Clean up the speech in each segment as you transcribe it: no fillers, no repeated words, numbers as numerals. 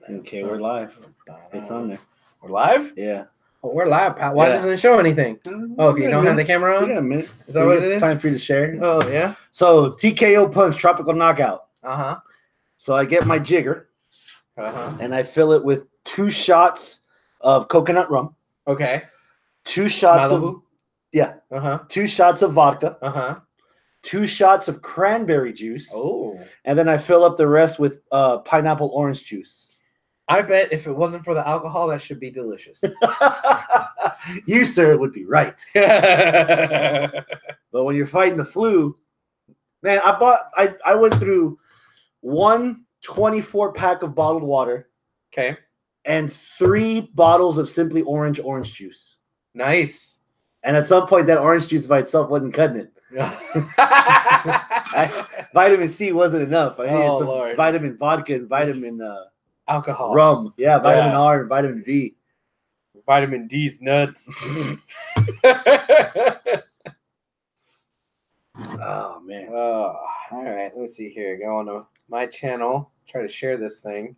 Okay, we're live. It's on there. We're live? Yeah. Oh, we're live, Pat. Why doesn't it show anything? Oh, okay, you don't have the camera on? We got a minute. Is that what it is? Time for you to share. Oh, yeah? So, TKO Punch, Tropical Knockout. Uh-huh. So, I get my jigger, Uh-huh. and I fill it with 2 shots of coconut rum. Okay. 2 shots Malibu? of... Yeah. Uh-huh. 2 shots of vodka. Uh-huh. 2 shots of cranberry juice. Oh. And then I fill up the rest with pineapple orange juice. I bet if it wasn't for the alcohol, that should be delicious. You, sir, would be right. But when you're fighting the flu, man, I went through 1 24-pack of bottled water. Okay. And 3 bottles of Simply Orange juice. Nice. And at some point, that orange juice by itself wasn't cutting it. Vitamin C wasn't enough. I needed some vitamin vodka and vitamin alcohol. Rum. Yeah, vitamin R and vitamin D. Vitamin D's nuts. Oh, man. All right. Let's see here. Go on to my channel. Try to share this thing.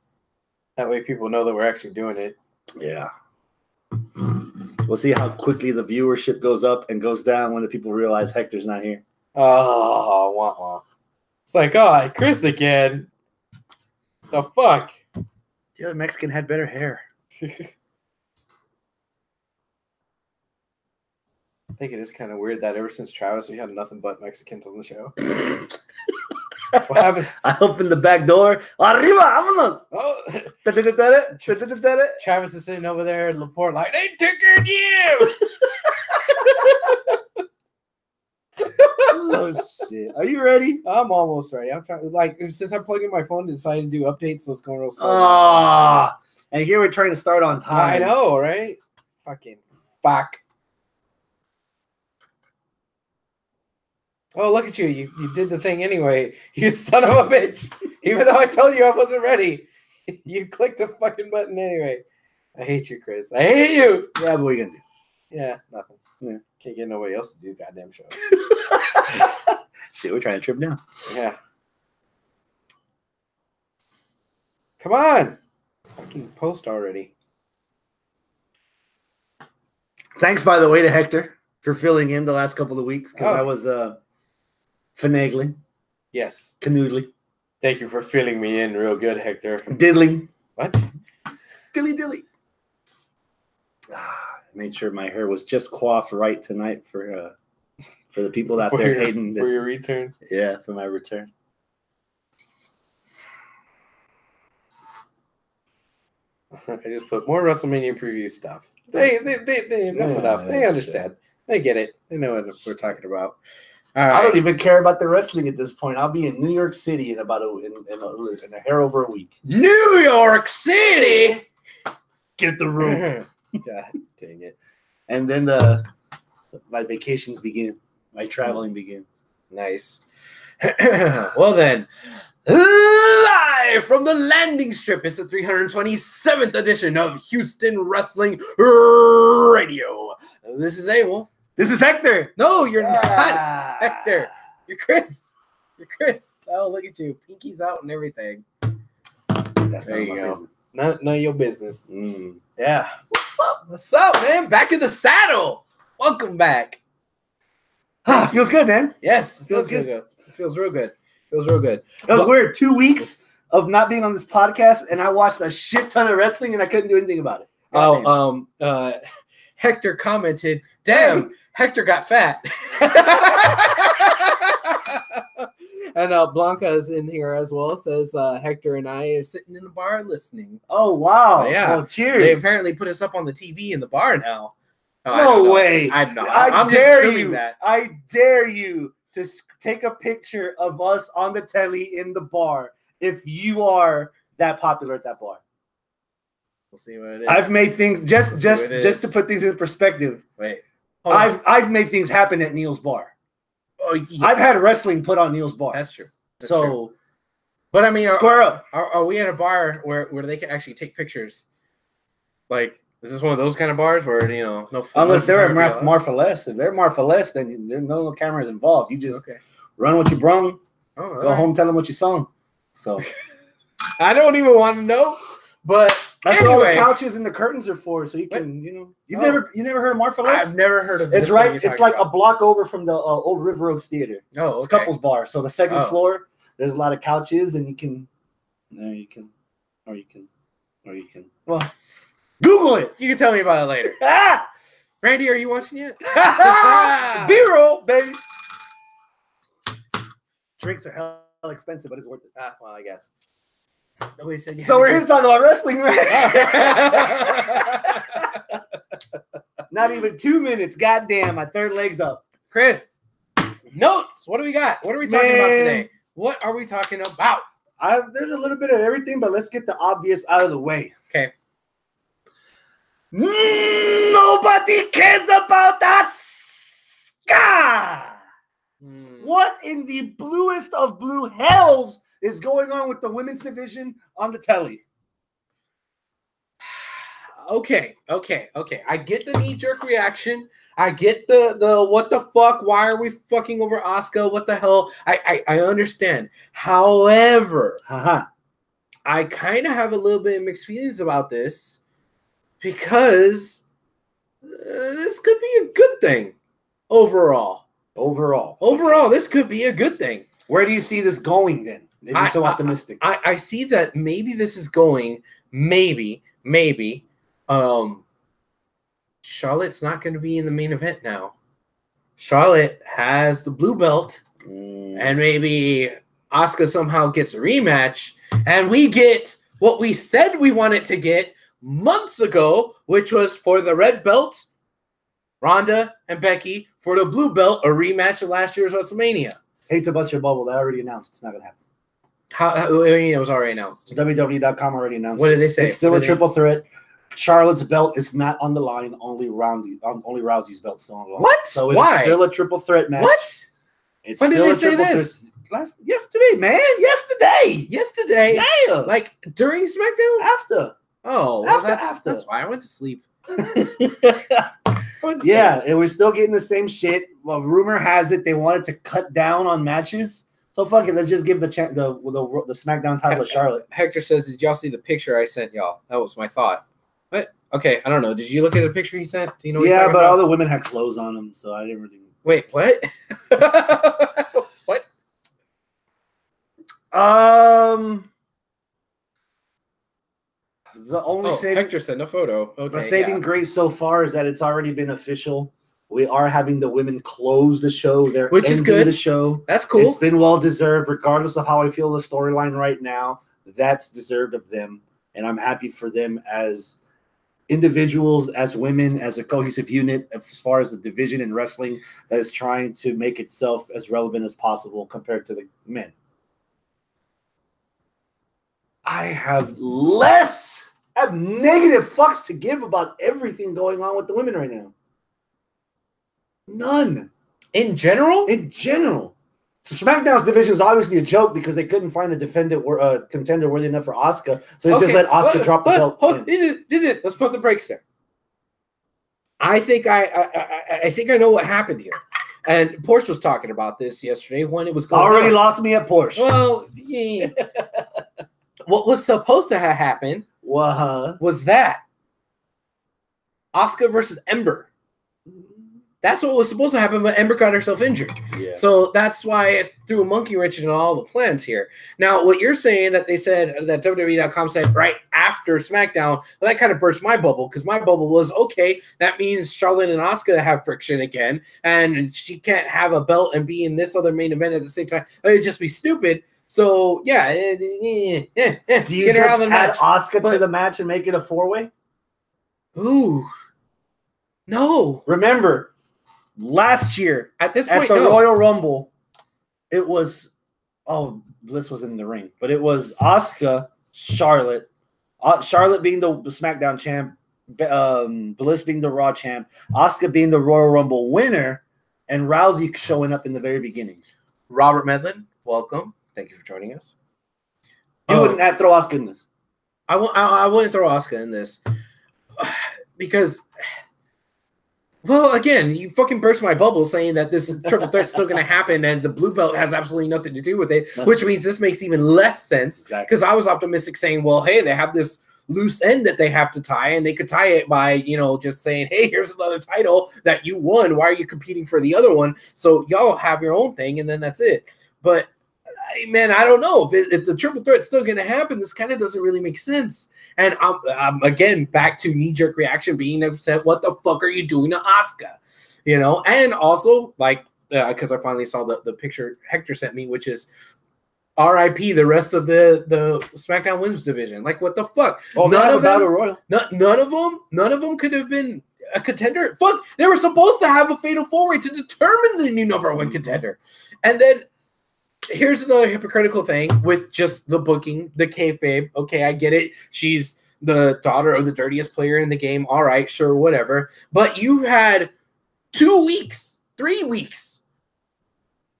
That way people know that we're actually doing it. Yeah. We'll see how quickly the viewership goes up and goes down when the people realize Hector's not here. Oh, wah, wah. It's like, oh, Chris again. The fuck? The other Mexican had better hair. I think it is kind of weird that ever since Travis, we had nothing but Mexicans on the show. What happened? I opened the back door. Arriba, vámonos. Oh. Travis is sitting over there in Laporte like, they took care of you. Oh, shit. Are you ready? I'm almost ready. I'm trying, like, since I'm plugging my phone, decided to do updates, so it's going real slow. Ah, and here we're trying to start on time. I know, right? Fucking fuck. Oh, look at you. You did the thing anyway. You son of a bitch. Even though I told you I wasn't ready. You clicked the fucking button anyway. I hate you, Chris. I hate you. Yeah, but what are you going to do? Yeah, nothing. Yeah. Can't get nobody else to do goddamn show. Shit, we're trying to trip down. Yeah. Come on. Fucking post already. Thanks, by the way, to Hector for filling in the last couple of weeks because I was finagling. Yes. Canoodling. Thank you for filling me in real good, Hector. Diddling. What? Dilly. Made sure my hair was just coiffed right tonight for the people out there hating. For your return? Yeah, for my return. I just put more WrestleMania preview stuff. That's enough. They understand. Shit. They get it. They know what we're talking about. All right. I don't even care about the wrestling at this point. I'll be in New York City in about in a hair over a week. New York City. Get the room. God dang it. And then my vacations begin. My traveling begins. Nice. Well then, live from the landing strip, it's the 327th edition of Houston Wrestling Radio. This is Abel. This is Hector. No, you're not Hector. You're Chris. You're Chris. Oh, look at you. Pinky's out and everything. That's there not you my go. business. None of your business. Yeah. What's up, man? Back in the saddle. Welcome back. Feels good, man. Yes, it feels good. It feels real good. Feels real good. That was weird. 2 weeks of not being on this podcast, and I watched a shit ton of wrestling, and I couldn't do anything about it. Hector commented, "Damn, Hector got fat." And Blanca is in here as well. Says Hector and I are sitting in the bar listening. Oh wow! Yeah. Well, cheers. They apparently put us up on the TV in the bar now. No way! I'm I just dare assuming you. That. I dare you to take a picture of us on the telly in the bar if you are that popular at that bar. We'll see what it is. I've made things just to put things in perspective. Wait, I've made things happen at Neil's bar. Oh, yeah. I've had wrestling put on Neil's bar. That's true. That's so, true. But I mean, square up. Are we at a bar where they can actually take pictures? Like, is this one of those kind of bars where no? Unless they're at Marfa Less. If they're Marfa Less, then there's no cameras involved. You just run what you brung. Go home, tell them what you saw. So I don't even want to know. But that's anyway, what all the couches and the curtains are for, so you can, you never heard of Marfa Les? I've never heard of It's this right. It's like about. A block over from the old River Oaks Theater. Oh, okay. It's couples bar. So the second floor, there's a lot of couches, and you can. Well, Google it. You can tell me about it later. Randy, are you watching yet? B-roll, baby. Drinks are hell expensive, but it's worth it. Well, I guess. Nobody said you. So we're here to talk about wrestling, right? Not even 2 minutes. Goddamn, my third leg's up. Chris, notes. What do we got? What are we talking about today? What are we talking about? There's a little bit of everything, but let's get the obvious out of the way. Okay. Nobody cares about Asuka. What in the bluest of blue hells is going on with the women's division on the telly? Okay. I get the knee-jerk reaction. I get the what the fuck? Why are we fucking over Asuka? What the hell? I understand. However, I kind of have a little bit of mixed feelings about this because this could be a good thing overall. Overall, this could be a good thing. Where do you see this going then? If you're so optimistic. I see that maybe this is going, maybe, Charlotte's not going to be in the main event now. Charlotte has the blue belt, and maybe Asuka somehow gets a rematch, and we get what we said we wanted to get months ago, which was for the red belt, Ronda and Becky, for the blue belt, a rematch of last year's WrestleMania. Hate to bust your bubble. That already announced. It's not going to happen. I mean, it was already announced. WWE.com already announced. What did they say? It's still a triple threat. Charlotte's belt is not on the line. Only Rousey's belt is still on the line. What? So it's still a triple threat match. What? It's when did they say this? Yesterday, man. Yesterday. Yeah. Like during SmackDown? After. Oh, well, that's why I went to sleep. Yeah, and we're still getting the same shit. Well, rumor has it they wanted to cut down on matches. So fuck it, let's just give the SmackDown title to Charlotte. Hector says, "Did y'all see the picture I sent y'all?" That was my thought. What? Okay, I don't know. Did you look at the picture he sent? Do you know? What yeah, but all the women had clothes on them, so I didn't really. Wait, what? What? The only Hector sent a photo. Okay, the saving grace so far is that it's already been official. We are having the women close the show. They're which is good. The show. That's cool. It's been well deserved, regardless of how I feel the storyline right now. That's deserved of them, and I'm happy for them as individuals, as women, as a cohesive unit, as far as the division in wrestling that is trying to make itself as relevant as possible compared to the men. I have negative fucks to give about everything going on with the women right now. None. In general? In general. So SmackDown's division is obviously a joke because they couldn't find a contender worthy enough for Asuka. So they just let Asuka drop the belt. Let's put the brakes there. I think I know what happened here. And Porsche was talking about this yesterday when it was going already on. Lost me at Porsche. Well, yeah. What was supposed to have happened was that Asuka versus Ember. That's what was supposed to happen, but Ember got herself injured. Yeah. So that's why it threw a monkey wrench in all the plans here. Now, what you're saying that they said, that WWE.com said right after SmackDown, well, that kind of burst my bubble, because my bubble was, okay, that means Charlotte and Asuka have friction again, and she can't have a belt and be in this other main event at the same time. It'd just be stupid. So, yeah. Do you just add Asuka to the match and make it a four-way? Ooh. No. Remember, last year at the Royal Rumble, it was Bliss was in the ring, but it was Asuka, Charlotte being the SmackDown champ, Bliss being the Raw champ, Asuka being the Royal Rumble winner, and Rousey showing up in the very beginning. Robert Medlin, welcome. Thank you for joining us. You wouldn't throw Asuka in this. I wouldn't throw Asuka in this because. Well, again, you fucking burst my bubble saying that this triple threat's still going to happen and the blue belt has absolutely nothing to do with it, which means this makes even less sense because I was optimistic saying, well, hey, they have this loose end that they have to tie, and they could tie it by, you know, just saying, hey, here's another title that you won. Why are you competing for the other one? So y'all have your own thing, and then that's it. But man, I don't know if the triple threat's still going to happen. This kind of doesn't really make sense. And I'm again back to knee-jerk reaction, being upset. What the fuck are you doing to Asuka? You know, and also like because I finally saw the picture Hector sent me, which is R.I.P. the rest of the SmackDown Women's division. Like, what the fuck? Oh, none of them. None of them could have been a contender. Fuck, they were supposed to have a fatal four-way to determine the new number one contender, and then. Here's another hypocritical thing with just the booking, the kayfabe. Okay, I get it. She's the daughter of the dirtiest player in the game. All right, sure, whatever. But you've had 2 weeks, 3 weeks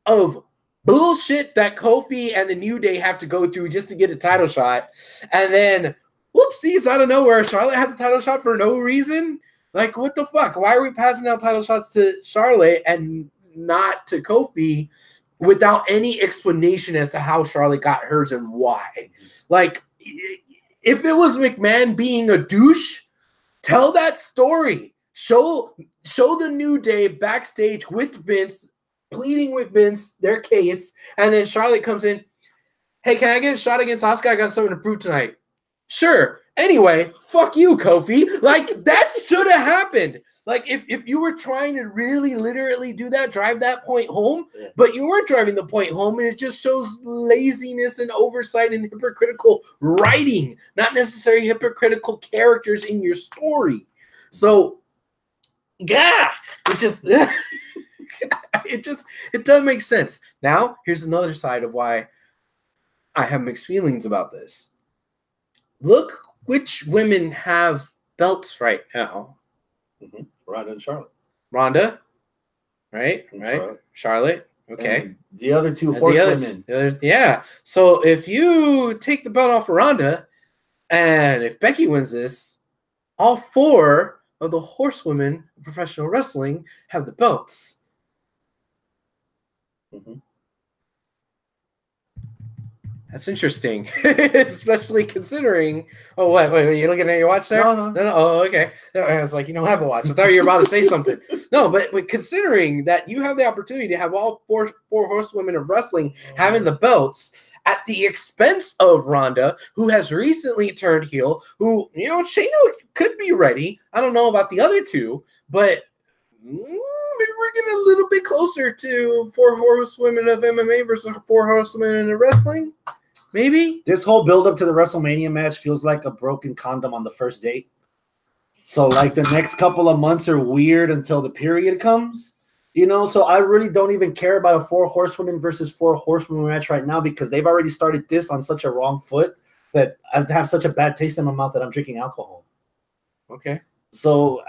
of bullshit that Kofi and the New Day have to go through just to get a title shot. And then, whoopsies, out of nowhere, Charlotte has a title shot for no reason. Like, what the fuck? Why are we passing out title shots to Charlotte and not to Kofi? Without any explanation as to how Charlotte got hers and why. Like, if it was McMahon being a douche, tell that story. Show the New Day backstage with Vince, pleading with Vince, their case, and then Charlotte comes in, hey, can I get a shot against Asuka? I got something to prove tonight. Sure. Anyway, fuck you, Kofi. Like, that should have happened. Like, if you were trying to really literally do that, drive that point home, but you weren't driving the point home, and it just shows laziness and oversight and hypocritical writing, not necessarily hypocritical characters in your story. So, yeah, it doesn't make sense. Now, here's another side of why I have mixed feelings about this. Look which women have belts right now. Mm-hmm. Ronda and Charlotte. Ronda, right? Charlotte. Okay. And the other two horsewomen. Yeah. So if you take the belt off of Ronda, and if Becky wins this, all 4 of the horsewomen of professional wrestling have the belts. Mm-hmm. That's interesting, especially considering. Oh, wait, you're looking at your watch there? No. Oh, okay. No, I was like, you don't have a watch. I thought you were about to say something. No, but considering that you have the opportunity to have all four horsewomen of wrestling having the belts at the expense of Ronda, who has recently turned heel, who, you know, Shayna could be ready. I don't know about the other two, but maybe we're getting a little bit closer to 4 horsewomen of MMA versus 4 horsewomen of wrestling. Maybe. This whole build-up to the WrestleMania match feels like a broken condom on the first date. So, like, the next couple of months are weird until the period comes, you know? So I really don't even care about a 4 horsewomen versus 4 horsewomen match right now because they've already started this on such a wrong foot that I have such a bad taste in my mouth that I'm drinking alcohol. Okay. So,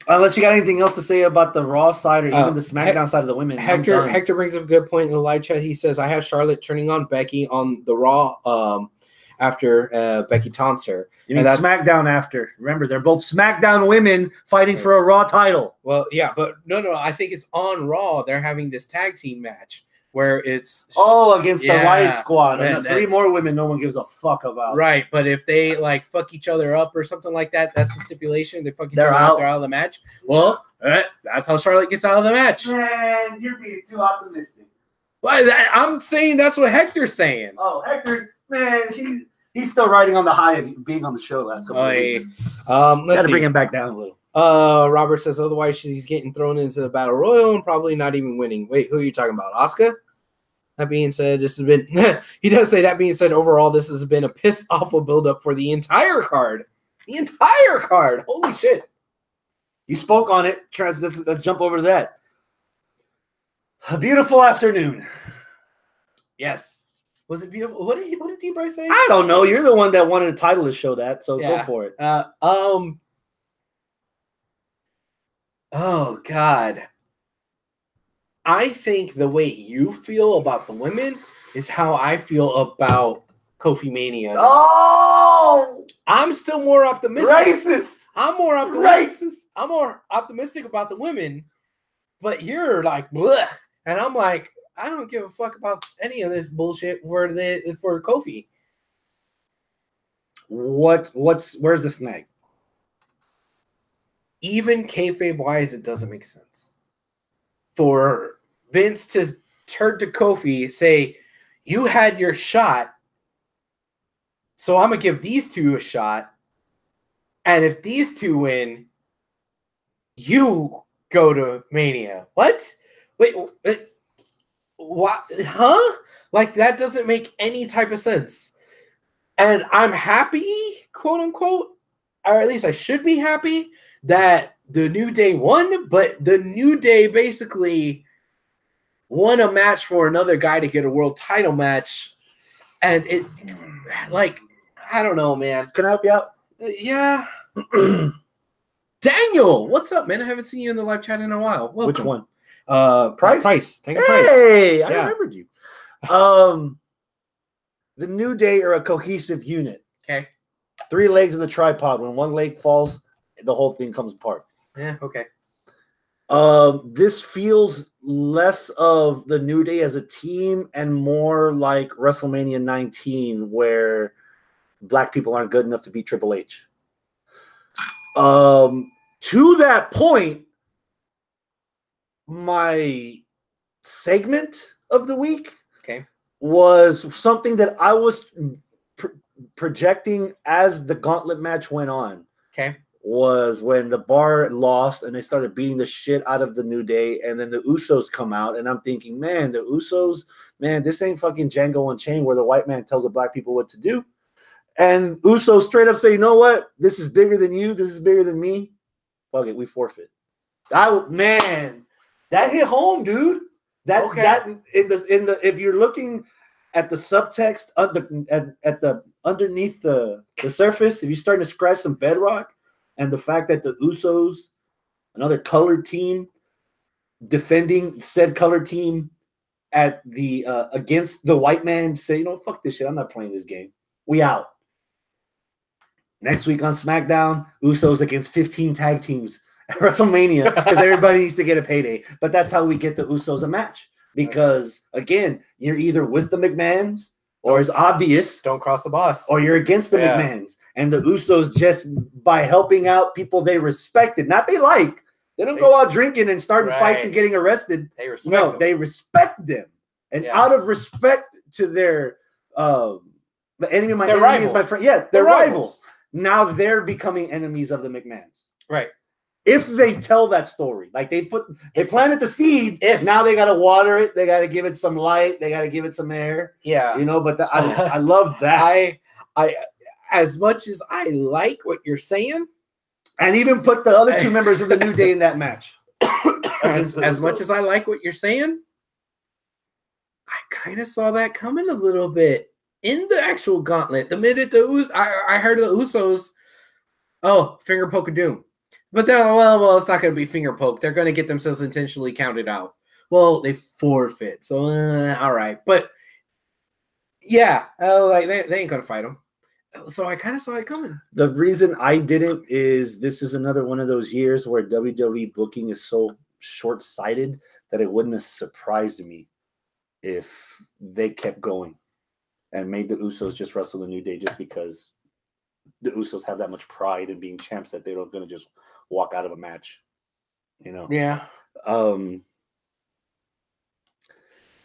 unless you got anything else to say about the Raw side or even the SmackDown side of the women. Hector brings up a good point in the live chat. He says, I have Charlotte turning on Becky on the Raw after Becky taunts her. You mean SmackDown after. Remember, they're both SmackDown women fighting for a Raw title. Well, yeah, but no. I think it's on Raw. They're having this tag team match where it's against the Riot Squad and 3 more women no one gives a fuck about. Right, but if they like fuck each other up or something like that, that's the stipulation. They fuck each other up, they're out of the match. Well, that's how Charlotte gets out of the match. Man, you're being too optimistic. Well, I'm saying that's what Hector's saying. Oh, Hector, man, he's still riding on the high of being on the show last couple of weeks. Got to bring him back down a little. Robert says otherwise she's getting thrown into the battle royal and probably not even winning. Wait, who are you talking about? Asuka? That being said, this has been he does say that being said, overall, this has been a piss awful buildup for the entire card. The entire card. Holy shit. You spoke on it. Let's jump over to that. A beautiful afternoon. Yes. Was it beautiful? What did D. Bryce say? I don't know. You're the one that wanted a title to show that, so go for it. Oh God. I think the way you feel about the women is how I feel about Kofi Mania. Oh, I'm still more optimistic. Racist. I'm more optimistic about the women, but you're like, bleh. And I'm like, I don't give a fuck about any of this bullshit for Kofi. where's the snag? Even kayfabe-wise, it doesn't make sense. For Vince to turn to Kofi, say, you had your shot, so I'm going to give these two a shot, and if these two win, you go to Mania. What? Wait, what? Huh? Like, that doesn't make any type of sense. And I'm happy, quote unquote, or at least I should be happy, that the New Day won, but the New Day basically won a match for another guy to get a world title match. And it, like, I don't know, man. Can I help you out? Yeah. Daniel, what's up, man? I haven't seen you in the live chat in a while. Welcome. Which one? Price. Hey, Price. I remembered you. The New Day are a cohesive unit. Okay. 3 legs of the tripod. When one leg falls, the whole thing comes apart. Yeah, okay. This feels less of the New Day as a team and more like WrestleMania 19, where black people aren't good enough to beat Triple H. To that point, my segment of the week was something that I was projecting as the gauntlet match went on. Okay. Was when the Bar lost and they started beating the shit out of the New Day, and then the Usos come out, and I'm thinking, man, the Usos, man, this ain't fucking Django Unchained where the white man tells the black people what to do. And Usos straight up say, you know what? This is bigger than you. This is bigger than me. Fuck it, we forfeit. Man, that hit home, dude. If you're looking at the subtext at the underneath the surface, if you're starting to scratch some bedrock, and the fact that the Usos, another colored team, defending said colored team at the against the white man, say, you know, fuck this shit. I'm not playing this game. We out. Next week on SmackDown, Usos against 15 tag teams at WrestleMania because everybody needs to get a payday. But that's how we get the Usos a match. Because, again, you're either with the McMahons or it's obvious. Don't cross the boss. Or you're against the McMahons. And the Usos, just by helping out people they respected, not they like. They don't go out drinking and starting fights and getting arrested. They respect them. They respect them. And out of respect to their the enemy of my enemy is my friend. Yeah, they're rivals. Now they're becoming enemies of the McMahons. Right. If they tell that story, like they planted the seed. Now they got to water it. They got to give it some light. They got to give it some air. Yeah. You know, but I love that. I as much as I like what you're saying, and even put the other 2 members of the New Day in that match. as much as I like what you're saying, I kind of saw that coming a little bit in the actual gauntlet. The minute I heard of the Usos, finger poke of doom. But then, well, it's not going to be finger poke. They're going to get themselves intentionally counted out. Well, they forfeit. So, all right. But, yeah, like they ain't going to fight them. So I kind of saw it coming. The reason I didn't is this is another one of those years where WWE booking is so short-sighted that it wouldn't have surprised me if they kept going and made the Usos just wrestle the New Day just because the Usos have that much pride in being champs that they're not going to just walk out of a match, you know? Yeah.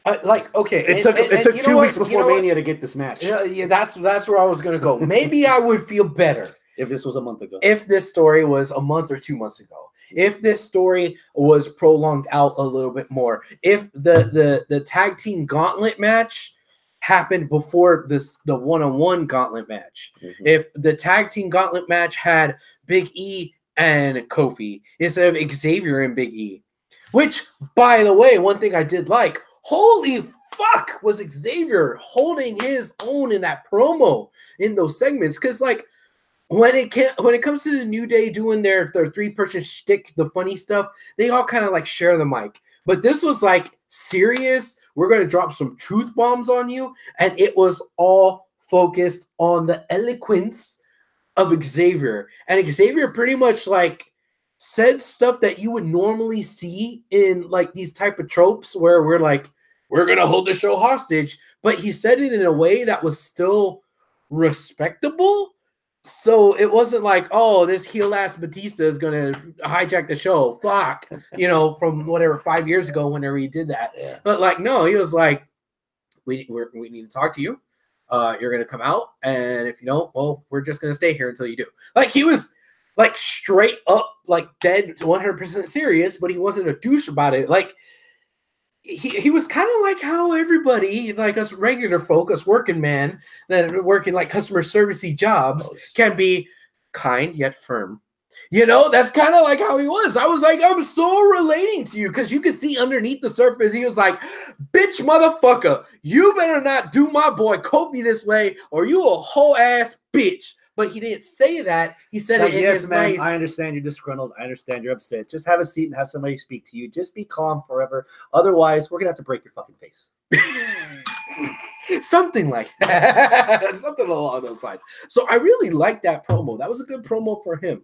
It took 2 weeks before Mania to get this match. Yeah, that's where I was going to go. Maybe I would feel better if this was a month ago. If this story was a month or 2 months ago. If this story was prolonged out a little bit more. If the tag team gauntlet match happened before the one-on-one gauntlet match. Mm-hmm. If the tag team gauntlet match had Big E and Kofi instead of Xavier and Big E. Which, by the way, one thing I did like, holy fuck, was Xavier holding his own in that promo in those segments. Because, like, when it comes to the New Day doing their 3-person shtick, the funny stuff, they all kind of, like, share the mic. But this was, like, serious. We're going to drop some truth bombs on you. And it was all focused on the eloquence of Xavier. And Xavier pretty much, like, said stuff that you would normally see in, like, these type of tropes where we're like, we're going to hold the show hostage. But he said it in a way that was still respectable So it wasn't like, oh, this heel ass Batista is gonna hijack the show. Fuck, you know, from whatever 5 years ago, whenever he did that. Yeah. But like, no, he was like, we need to talk to you. You're gonna come out, and if you don't, well, we're just gonna stay here until you do. Like, he was like straight up, like dead 100% serious, but he wasn't a douche about it. Like, he was kind of like how everybody, like us regular folk, us working man that are working like customer servicey jobs, can be kind yet firm. You know, that's kind of like how he was. I was like, I'm so relating to you, because you could see underneath the surface. He was like, bitch, motherfucker, you better not do my boy Kofi this way, or you a whole ass bitch. But he didn't say that. He said like, it in yes, his man, nice... I understand you're disgruntled. I understand you're upset. Just have a seat and have somebody speak to you. Just be calm forever. Otherwise, we're going to have to break your fucking face. Something like that. Something along those lines. So I really liked that promo. That was a good promo for him.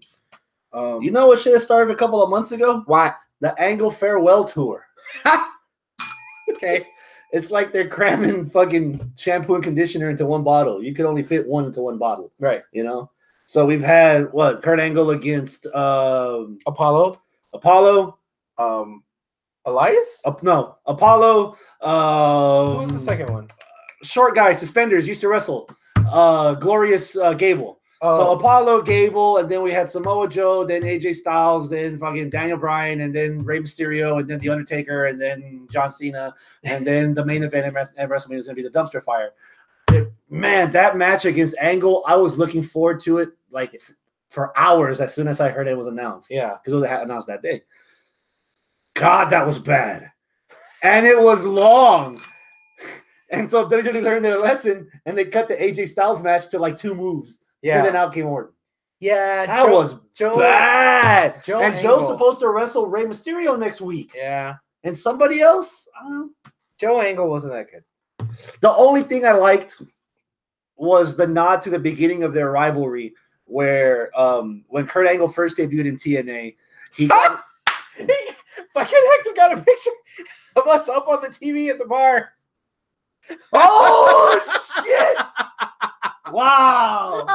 You know what should have started a couple of months ago? Why? The Angle Farewell Tour. Okay. It's like they're cramming fucking shampoo and conditioner into one bottle. You could only fit one into one bottle. Right. You know? So we've had, what, Kurt Angle against Apollo? Elias? No, Apollo. Who was the second one? Short guy, suspenders, used to wrestle. Glorious Gable. So Apollo, Gable, and then we had Samoa Joe, then AJ Styles, then fucking Daniel Bryan, and then Rey Mysterio, and then The Undertaker, and then John Cena, and then the main event at WrestleMania is going to be the dumpster fire. Man, that match against Angle, I was looking forward to it like for hours as soon as I heard it was announced. Yeah. Because it was announced that day. God, that was bad. And it was long. And so WWE learned their lesson, and they cut the AJ Styles match to like 2 moves. Yeah. And then out came Orton. Yeah. That was bad. And Joe's Angle. supposed to wrestle Rey Mysterio next week. Yeah. And somebody else? I don't know. Joe Angle wasn't that good. The only thing I liked was the nod to the beginning of their rivalry, where when Kurt Angle first debuted in TNA, he got fucking Hector got a picture of us up on the TV at the bar. Oh shit! Wow!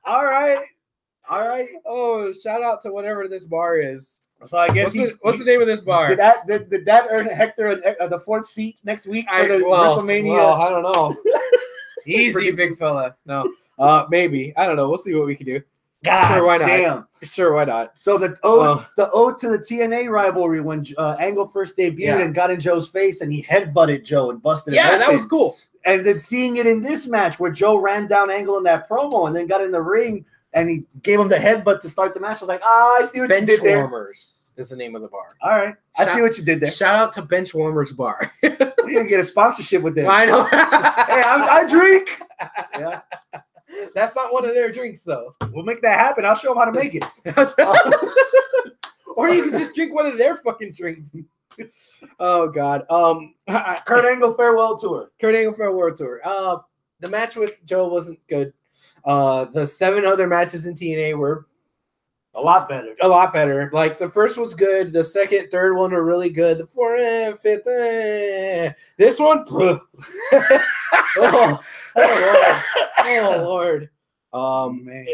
All right. Oh, shout out to whatever this bar is. So I guess what's the name of this bar? Did that earn Hector the 4th seat next week for the WrestleMania? Well, I don't know. Easy, big fella. No, maybe. I don't know. We'll see what we can do. God, sure, why not? Damn. Sure, why not? So the ode to the TNA rivalry when Angle first debuted and got in Joe's face and he headbutted Joe and busted him open. That was cool. And then seeing it in this match where Joe ran down Angle in that promo and then got in the ring and he gave him the headbutt to start the match. I was like, I see what you did there. Benchwarmers is the name of the bar. All right. I see what you did there. Shout out to Benchwarmers Bar. We're going to get a sponsorship with them. I know. Hey, I drink. Yeah. That's not one of their drinks, though. We'll make that happen. I'll show them how to make it. Or you can just drink one of their fucking drinks. Oh, God. Kurt Angle Farewell Tour. Kurt Angle Farewell Tour. The match with Joe wasn't good. The 7 other matches in TNA were a lot better. A lot better. Like, the first was good. The second, third one were really good. The 4th, 5th, this one, oh Lord. Man.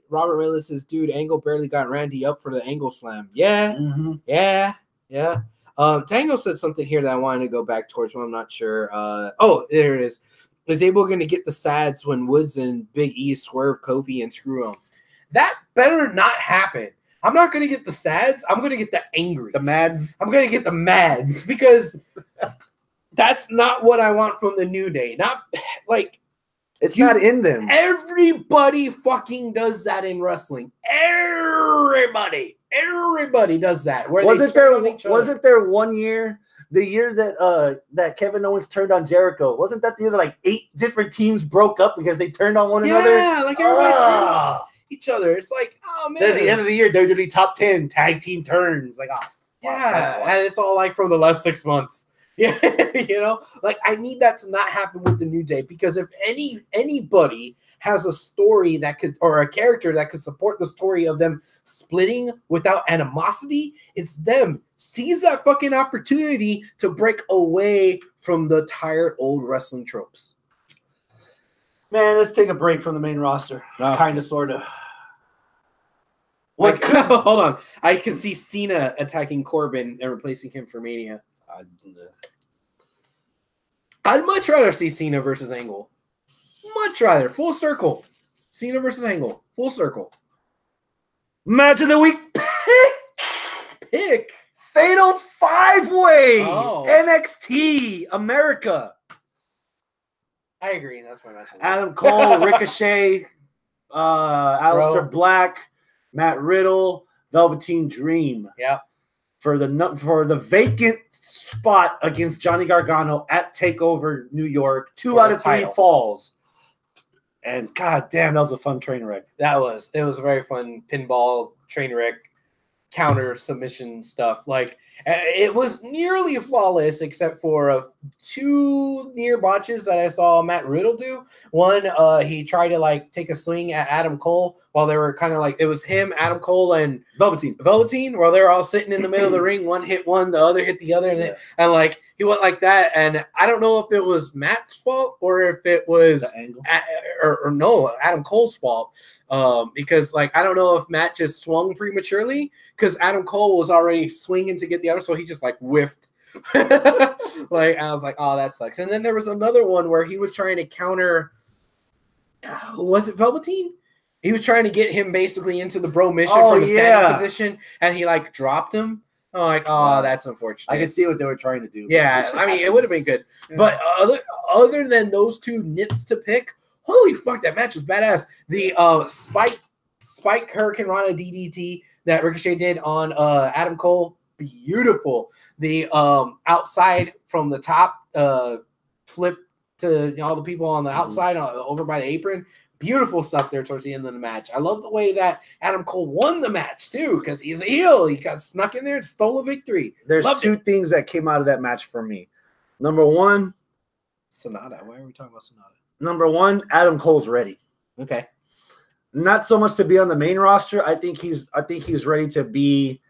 Robert Willis says, dude, Angle barely got Randy up for the Angle Slam. Yeah. Mm-hmm. Yeah. Tango said something here that I wanted to go back towards, but I'm not sure. There it is. Is Abel going to get the sads when Woods and Big E swerve Kofi and screw him? That better not happen. I'm not going to get the sads. I'm going to get the angry. The mads. I'm going to get the mads because that's not what I want from the New Day. Not like it's not in them. Everybody fucking does that in wrestling. Everybody does that. Wasn't there 1 year? The year that Kevin Owens turned on Jericho, wasn't that the year that like 8 different teams broke up because they turned on one another? Yeah, like everybody turned on each other. It's like, oh man. Then at the end of the year, WWE top 10 tag team turns. Like, yeah, and it's all like from the last 6 months. Yeah, like I need that to not happen with the New Day, because if anybody has a story that could, or a character that could support the story of them splitting without animosity, it's them. Seize that fucking opportunity to break away from the tired old wrestling tropes. Man, let's take a break from the main roster. Okay. Kind of, sort of. What? Hold on. I can see Cena attacking Corbin and replacing him for Mania. I'd much rather see Cena versus Angle. Much rather. Full circle. Cena versus Angle. Full circle. Match of the week. Pick. Fatal 5-Way. Oh. NXT America. I agree. That's my match. Adam Cole, Ricochet, Aleister Black, Matt Riddle, Velveteen Dream. Yeah. For the vacant spot against Johnny Gargano at TakeOver New York. 2 out of 3 falls. And god damn, that was a fun train wreck. It was a very fun pinball train wreck counter submission stuff. Like, it was nearly flawless except for 2 near botches that I saw Matt Riddle do. One, he tried to like take a swing at Adam Cole while they were kind of like, it was him, Adam Cole, and Velveteen while they were all sitting in the middle of the ring. One hit one, the other hit the other, and like he went like that. And I don't know if it was Matt's fault or if it was or no, Adam Cole's fault. Because like I don't know if Matt just swung prematurely because Adam Cole was already swinging to get the other, so he just like whiffed. Like I was like, oh, that sucks. And then there was another one where he was trying to counter. Was it Velveteen? He was trying to get him basically into the bro mission from the standing position, and he like dropped him. I'm like, oh, that's unfortunate. I can see what they were trying to do. Yeah, I mean, it would have been good. Yeah. But other than those 2 nits to pick, holy fuck, that match was badass. The Spike Hurricane Rana DDT that Ricochet did on Adam Cole, beautiful. The outside from the top flip to all the people on the outside over by the apron. Beautiful stuff there towards the end of the match. I love the way that Adam Cole won the match, too, because he's a heel. He got snuck in there and stole a victory. There's 2 things that came out of that match for me. Number 1, Sonata. Why are we talking about Sonata? Number 1, Adam Cole's ready. Okay. Not so much to be on the main roster. I think he's ready to be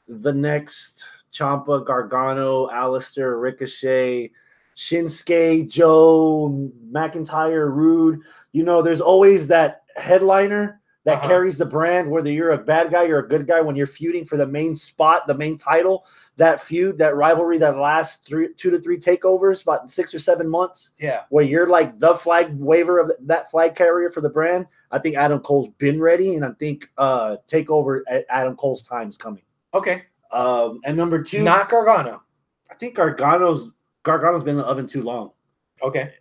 the next Ciampa, Gargano, Aleister, Ricochet, Shinsuke, Joe, McIntyre, Rude. You know, there's always that headliner that carries the brand, whether you're a bad guy or a good guy, when you're feuding for the main spot, the main title, that feud, that rivalry that lasts 2 to 3 takeovers, about 6 or 7 months. Yeah. Where you're like the flag waver of that flag carrier for the brand. I think Adam Cole's been ready, and I think takeover at Adam Cole's time is coming. Okay. And number 2. Not Gargano. I think Gargano's been in the oven too long. Okay.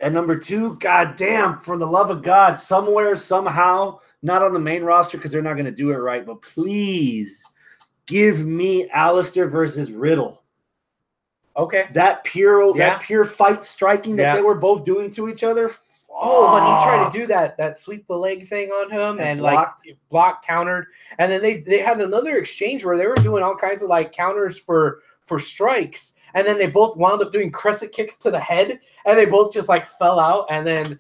And number 2, goddamn, for the love of God, somewhere, somehow, not on the main roster because they're not going to do it right, but please give me Aleister versus Riddle. Okay. That pure fight striking that they were both doing to each other. Oh, and he tried to do that sweep the leg thing on him and blocked. Like blocked, countered. And then they had another exchange where they were doing all kinds of like counters for strikes. And then they both wound up doing crescent kicks to the head, and they both just like fell out. And then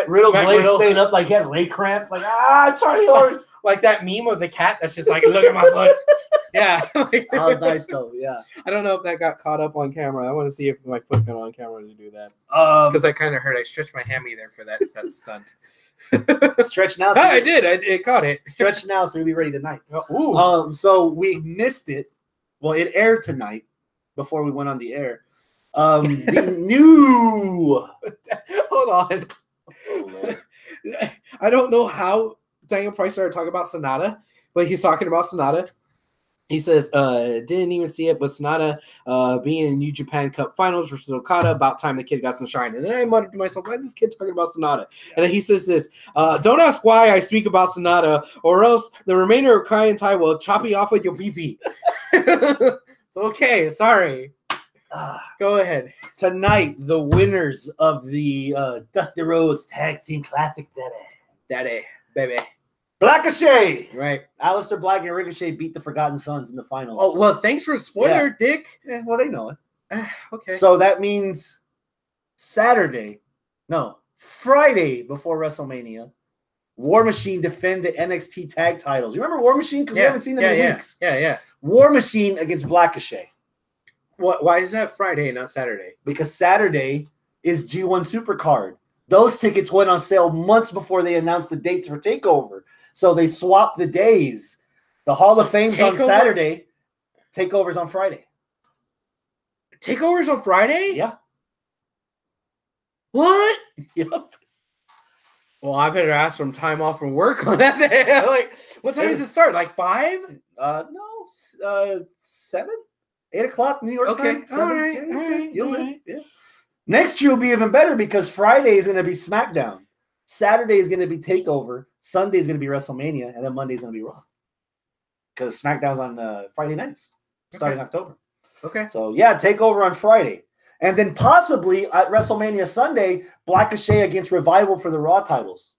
Riddle's leg stayed up like he had leg cramp, like Charlie horse, like that meme of the cat that's just like, look at my foot. Yeah, that was nice though. Yeah, I don't know if that got caught up on camera. I want to see if my foot got on camera to do that. Because I kind of heard I stretched my hammy there for that stunt. Stretch now. So I did. It caught it. Stretch now, so we'll be ready tonight. Ooh. So we missed it. Well, it aired tonight. Before we went on the air, the new. Hold on. Oh, I don't know how Daniel Price started talking about Sonata, but he's talking about Sonata. He says, didn't even see it, but Sonata being in New Japan Cup Finals versus Okada, about time the kid got some shine. And then I muttered to myself, why is this kid talking about Sonata? And then he says this, don't ask why I speak about Sonata, or else the remainder of Kai and Tai will chop you off with your pee-pee. It's okay. Sorry. Go ahead. Tonight, the winners of the Dusty Rhodes Tag Team Classic, Daddy, baby. Blackochet. Right. Aleister Black and Ricochet beat the Forgotten Sons in the finals. Oh, well, thanks for a spoiler, Dick. Yeah, well, they know it. Okay. So that means Friday before WrestleMania, War Machine defend the NXT tag titles. You remember War Machine? Because we haven't seen them in weeks. Yeah. War Machine against Blackochet. Why is that Friday, not Saturday? Because Saturday is G1 Supercard. Those tickets went on sale months before they announced the dates for TakeOver. So they swapped the days. The Hall of Fame's on Saturday. TakeOver's on Friday. TakeOver's on Friday? Yeah. What? Yep. Well, I better ask for time off from work on that day. Like, what time does it start? Like 5? No, 7, 8 o'clock New York time. 7, all right. You'll live. Yeah. Next year will be even better because Friday is going to be SmackDown, Saturday is going to be TakeOver, Sunday is going to be WrestleMania, and then Monday is going to be Raw. Because SmackDown's on Friday nights, starting October. Okay. So yeah, TakeOver on Friday. And then possibly at WrestleMania Sunday, Black O'Shea against Revival for the Raw titles.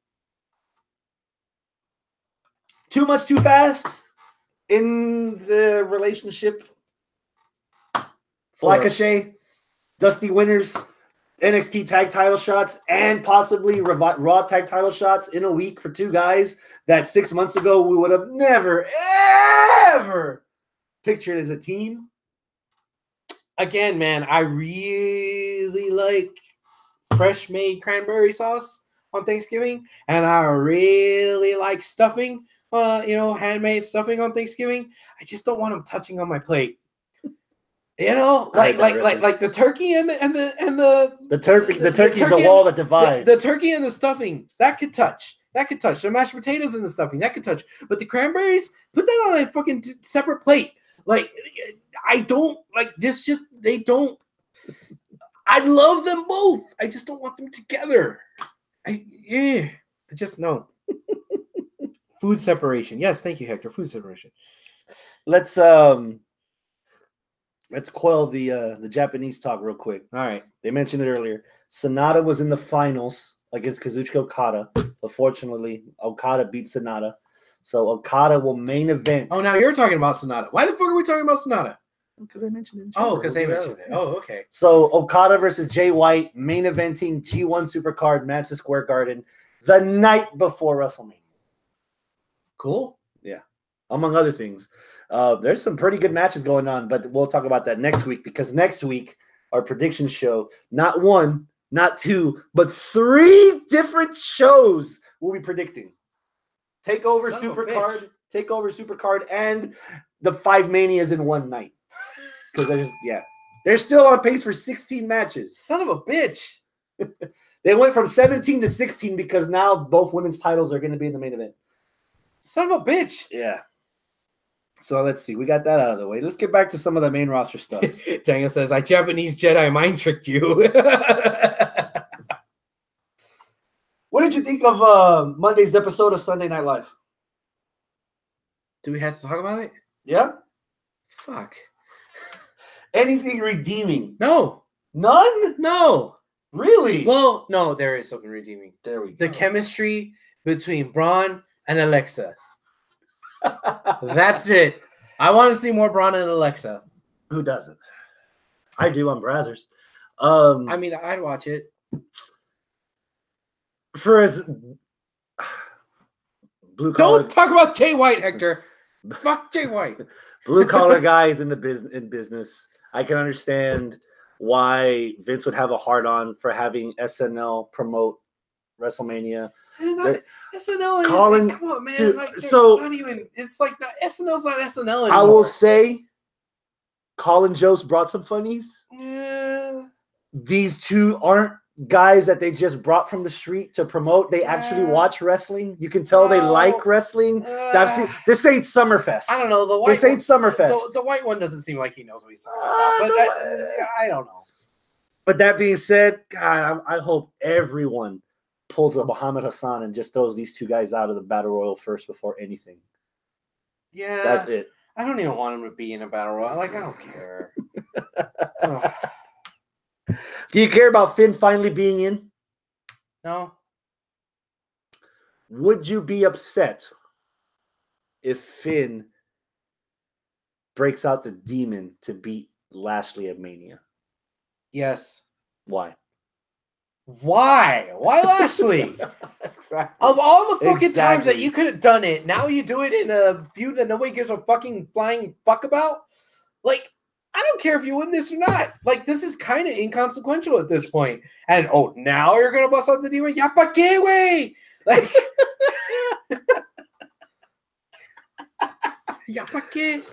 Too much too fast in the relationship. Black O'Shea, Dusty Winners, NXT tag title shots, and possibly Raw tag title shots in a week for two guys that 6 months ago we would have never, ever pictured as a team. Again, man, I really like fresh made cranberry sauce on Thanksgiving, and I really like stuffing, handmade stuffing on Thanksgiving. I just don't want them touching on my plate. Like the turkey and the turkey's the wall that divides. The turkey and the stuffing that could touch. The mashed potatoes and the stuffing that could touch. But the cranberries, put that on a fucking separate plate. Like, I don't like this. Just they don't. I love them both. I just don't want them together. I just no. Food separation. Yes, thank you, Hector. Food separation. Let's quell the Japanese talk real quick. All right. They mentioned it earlier. Sonata was in the finals against Kazuchika Okada. Unfortunately, Okada beat Sonata. So Okada will main event. Oh, now you're talking about Sonata. Why the fuck are we talking about Sonata? Because I mentioned it. Because they mentioned it. Oh, okay. So Okada versus Jay White, main eventing G1 Supercard, Madison Square Garden, the night before WrestleMania. Cool. Yeah. Among other things. There's some pretty good matches going on, but we'll talk about that next week because next week, our prediction show, not one, not two, but 3 different shows we'll be predicting. TakeOver Supercard, and the 5 Manias in one night. Because they're still on pace for 16 matches. Son of a bitch. They went from 17 to 16 because now both women's titles are going to be in the main event. Son of a bitch. Yeah. So let's see. We got that out of the way. Let's get back to some of the main roster stuff. Daniel says, I Japanese Jedi mind tricked you. What did you think of Monday's episode of Sunday Night Live? Do we have to talk about it? Yeah. Fuck. Anything redeeming? No. None? No. Really? Well, no, there is something redeeming. There we go. The chemistry between Braun and Alexa. That's it. I want to see more Braun and Alexa. Who doesn't? I do on Brazzers. I mean, I'd watch it. For as blue collar, don't talk about Jay White, Hector. Fuck Jay White. Blue collar guys in business. I can understand why Vince would have a hard on for having SNL promote WrestleMania. SNL, Colin, come on, man. dude, like, so not even. It's like SNL's not SNL anymore. I will say, Colin Jost brought some funnies. Yeah. These two aren't guys that they just brought from the street to promote. They actually watch wrestling. You can tell they like wrestling. This ain't Summerfest. I don't know. This ain't Summerfest. The white one doesn't seem like he knows what he's talking about. But I don't know. But that being said, God, I hope everyone pulls a Muhammad Hassan and just throws these two guys out of the Battle Royal first before anything. Yeah. That's it. I don't even want him to be in a Battle Royal. Like, I don't care. Do you care about Finn finally being in? No. Would you be upset if Finn breaks out the demon to beat Lashley at Mania? Yes. Why? Why Lashley? Exactly. Of all the fucking times that you could have done it, now you do it in a feud that nobody gives a fucking flying fuck about? Like, I don't care if you win this or not. Like, this is kind of inconsequential at this point. And, now you're going to bust out the demon? Ya pa qué, güey? Like, ya pa qué?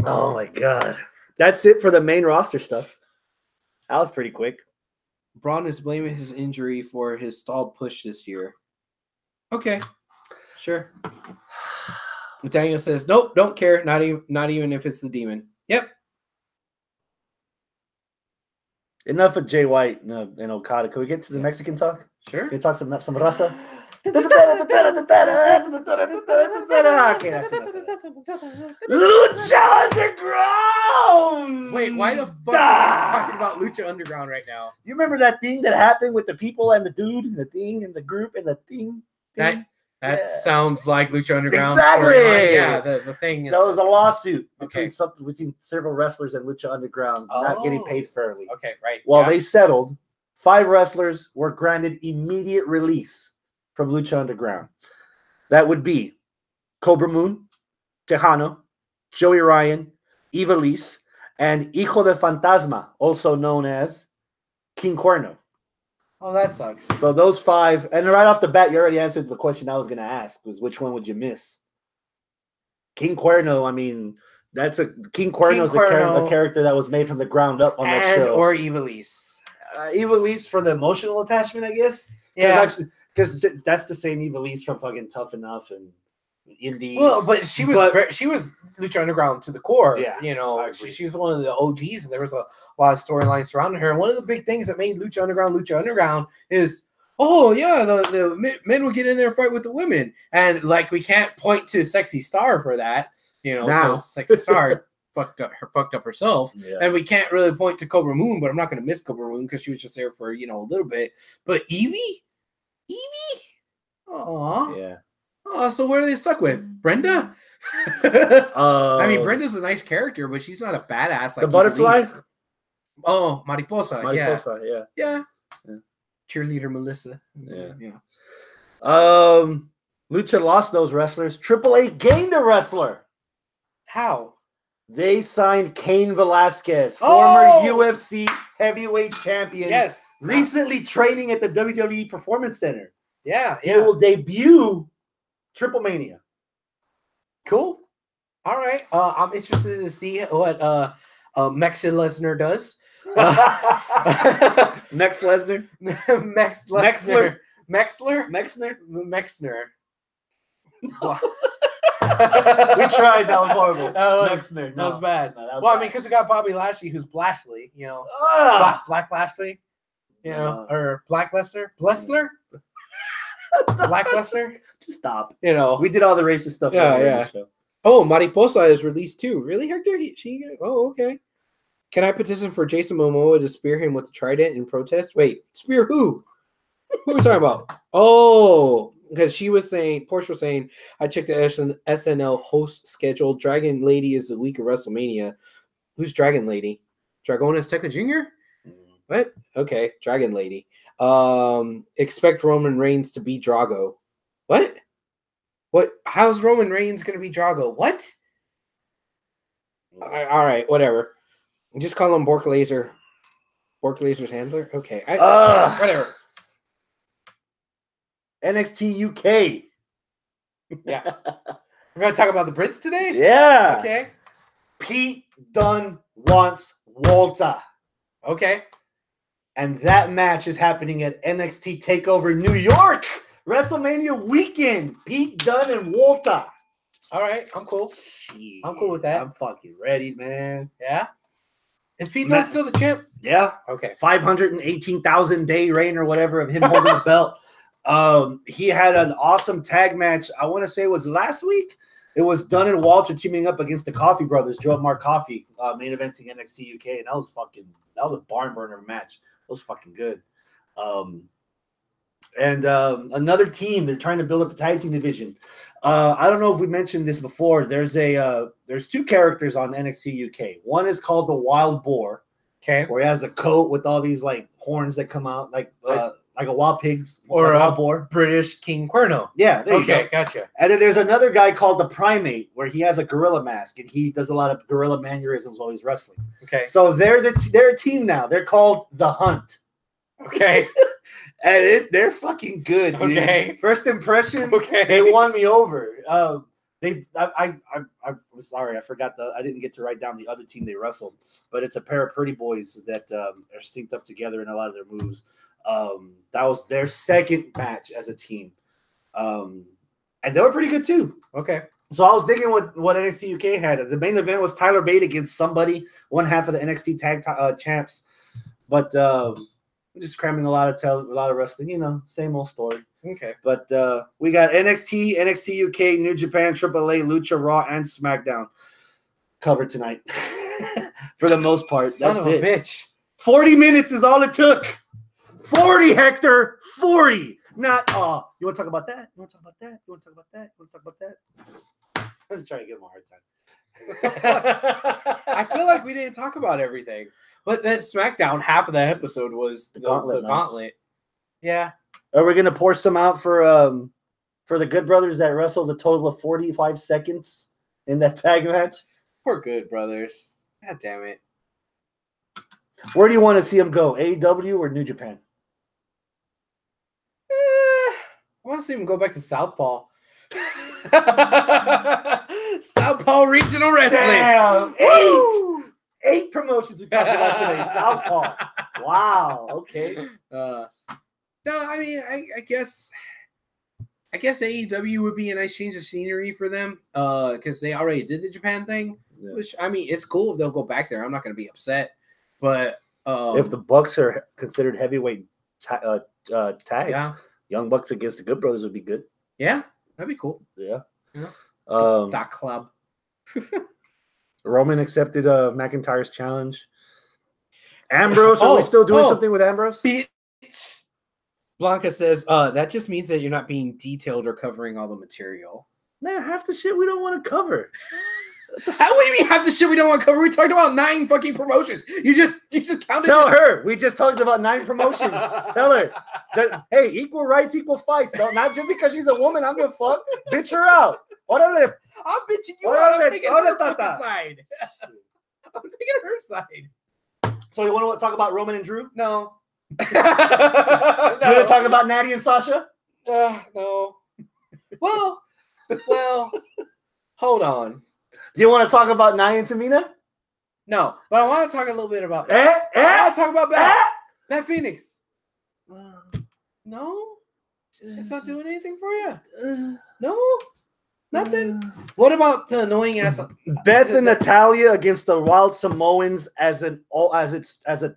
Oh, my God. That's it for the main roster stuff. That was pretty quick. Braun is blaming his injury for his stalled push this year. Okay. Sure. Daniel says, nope, don't care. Not even if it's the demon. Yep. Enough of Jay White and Okada. Can we get to the Mexican talk? Sure. Can we talk some raza? Okay, that's enough of that. Lucha Underground! Wait, why the fuck are you talking about Lucha Underground right now? You remember that thing that happened with the people and the dude and the thing and the group and the thing? That sounds like Lucha Underground. Exactly. Yeah, the thing. That was a lawsuit Okay. between several wrestlers and Lucha Underground not getting paid fairly. Okay, right. Well, they settled. 5 wrestlers were granted immediate release from Lucha Underground. That would be Cobra Moon, Tejano, Joey Ryan, Ivelisse, and Hijo de Fantasma, also known as King Cuerno. Oh, that sucks. So those 5, and right off the bat, you already answered the question I was going to ask, was which one would you miss? King Cuerno, I mean, King Cuerno's a character that was made from the ground up on that show. Or Ivelisse. Ivelisse for the emotional attachment, I guess. Yeah. Because that's the same Ivelisse from fucking Tough Enough and Indies. Well, but she was Lucha Underground to the core. Yeah, you know, she's one of the OGs, and there was a lot of storylines surrounding her. And one of the big things that made Lucha Underground is, the men will get in there and fight with the women, and like we can't point to Sexy Star for that, because Sexy Star fucked up herself, and we can't really point to Cobra Moon, but I'm not going to miss Cobra Moon because she was just there for a little bit. But Evie, aww, yeah. Oh, so what are they stuck with? Brenda? I mean, Brenda's a nice character, but she's not a badass like the butterfly. Oh, Mariposa. Yeah. Cheerleader Melissa. Yeah. Lucha lost those wrestlers. AAA gained a wrestler. How? They signed Cain Velasquez, former UFC heavyweight champion. Yes. Recently training at the WWE Performance Center. Yeah. He will debut Triple Mania. Cool. All right. I'm interested to see what Mexi Lesnar does. Next Lesnar. Mexler. We tried. That was horrible. That was bad. No, I mean, because we got Bobby Lashley, who's Blashley, Black Lashley, or Black Lesnar. Black Lesnar? Just stop. We did all the racist stuff. Yeah. Show. Oh, Mariposa is released too. Really, Hector? Okay. Can I petition for Jason Momoa to spear him with the trident in protest? Wait, spear who? Who are we talking about? Oh, because Porsche was saying, I checked the SNL host schedule. Dragon Lady is the week of WrestleMania. Who's Dragon Lady? Dragon Azteca Jr.? What? Okay, Dragon Lady. Expect Roman Reigns to be Drago. What? How's Roman Reigns going to be Drago? What? All right, whatever. Just call him Bork Laser. Bork Laser's handler? Okay. Whatever. NXT UK. Yeah. We're going to talk about the Brits today? Yeah. Okay. Pete Dunne wants Walter. Okay. And that match is happening at NXT TakeOver New York. WrestleMania weekend. Pete Dunne and Walter. All right. I'm cool. Jeez, I'm cool with that. I'm fucking ready, man. Yeah? Is Pete Dunne still the champ? Yeah. Okay. 518,000 day reign or whatever of him holding the belt. He had an awesome tag match. I want to say it was last week. It was Dunne and Walter teaming up against the Coffee Brothers, Joe and Mark Coffee, main eventing NXT UK, and that was a barn burner match. It was fucking good. And another team, they're trying to build up the tag team division. I don't know if we mentioned this before. There's 2 characters on NXT UK. One is called the Wild Boar, okay, where he has a coat with all these like horns that come out, like like a wild pigs or like a wild boar. British King Cuerno. Yeah, there you go. Okay, gotcha. And then there's another guy called the Primate, where he has a gorilla mask and he does a lot of gorilla mannerisms while he's wrestling. Okay. So they're a team now. They're called the Hunt. Okay. And they're fucking good, dude. Okay. First impression, Okay. they won me over. I'm sorry, I didn't get to write down the other team they wrestled, but it's a pair of pretty boys that are synced up together in a lot of their moves. That was their second match as a team. And they were pretty good too. Okay. So I was thinking what NXT UK had. The main event was Tyler Bate against somebody, one half of the NXT tag champs. But just cramming a lot of wrestling, same old story. Okay. But we got NXT, NXT UK, New Japan, AAA, Lucha, Raw, and SmackDown covered tonight. For the most part. Son of a bitch. 40 minutes is all it took. 40, Hector. 40. Not, you want to talk about that? You want to talk about that? You want to talk about that? You want to talk about that? I'm just trying to give him a hard time. What the fuck? I feel like we didn't talk about everything. But then SmackDown, half of that episode was the gauntlet. Yeah. Are we going to pour some out for the Good Brothers that wrestled a total of 45 seconds in that tag match? Poor Good Brothers. God damn it. Where do you want to see them go? AEW or New Japan? I want to see them go back to Southpaw. Southpaw Regional Wrestling. Damn. 8 promotions we talked about today. Southpaw. Wow. Okay. No, I mean, I guess AEW would be a nice change of scenery for them because they already did the Japan thing, which, I mean, it's cool if they'll go back there. I'm not going to be upset. But if the Bucks are considered heavyweight tags, yeah. Young Bucks against the Good Brothers would be good. Yeah, that'd be cool. Yeah. That club. Roman accepted McIntyre's challenge. Ambrose, are we still doing something with Ambrose? Bitch. Blanca says, that just means that you're not being detailed or covering all the material. Man, half the shit we don't want to cover. How do you mean half the shit we don't want to cover? We talked about 9 fucking promotions. You just counted. Tell her. We just talked about 9 promotions. Tell her. Hey, equal rights, equal fights. So not just because she's a woman, I'm gonna fuck. Bitch her out. I'm bitching you out. I'm taking her fucking side. I'm taking her side. So you want to talk about Roman and Drew? No. You want to talk about Natty and Sasha? No. Well, hold on. Do you want to talk about Nia and Tamina? No, but I want to talk a little bit about that. I want to talk about Beth Phoenix. No? It's not doing anything for you? No? Nothing? What about the annoying ass Beth and Natalya against the Wild Samoans as a